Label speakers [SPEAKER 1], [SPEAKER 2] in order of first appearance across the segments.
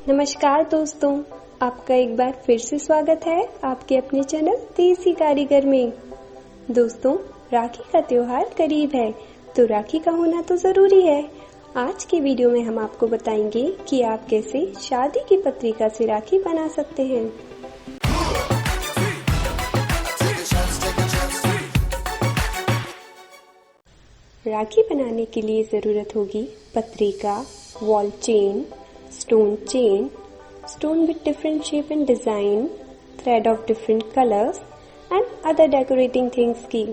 [SPEAKER 1] नमस्कार दोस्तों, आपका एक बार फिर से स्वागत है आपके अपने चैनल देसी कारीगर में। दोस्तों, राखी का त्योहार करीब है तो राखी का होना तो जरूरी है। आज के वीडियो में हम आपको बताएंगे कि आप कैसे शादी की पत्रिका से राखी बना सकते हैं। राखी बनाने के लिए जरूरत होगी पत्रिका, wall chain, stone with different shape and design, thread of different colors and other decorating things की।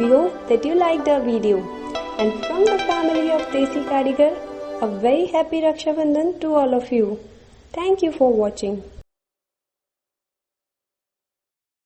[SPEAKER 1] We hope that you liked our video. And from the family of Desi Karigar, a very happy Raksha-Bandhan to all of you. Thank you for watching.